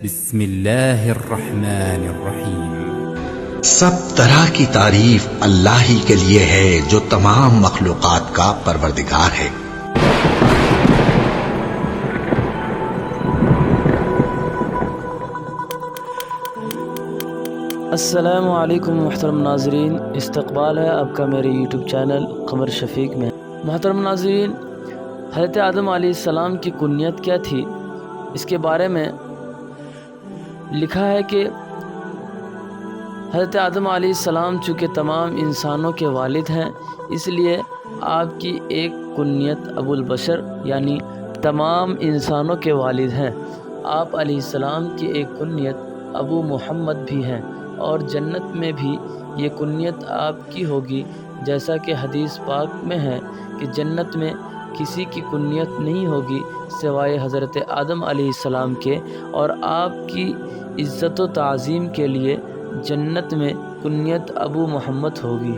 بسم اللہ الرحمن الرحیم۔ سب طرح کی تعریف اللہ ہی کے لیے ہے جو تمام مخلوقات کا پروردگار ہے۔ السلام علیکم محترم ناظرین، استقبال ہے آپ کا میرے یوٹیوب چینل قمر شفیق میں۔ محترم ناظرین، حضرت آدم علیہ السلام کی کنیت کیا تھی، اس کے بارے میں لکھا ہے کہ حضرت آدم علیہ السلام چونکہ تمام انسانوں کے والد ہیں، اس لیے آپ کی ایک کنیت ابو البشر یعنی تمام انسانوں کے والد ہیں۔ آپ علیہ السلام کی ایک کنیت ابو محمد بھی ہیں، اور جنت میں بھی یہ کنیت آپ کی ہوگی، جیسا کہ حدیث پاک میں ہے کہ جنت میں کسی کی کنیت نہیں ہوگی سوائے حضرت آدم علیہ السلام کے، اور آپ کی عزت و تعظیم کے لیے جنت میں کنیت ابو محمد ہوگی۔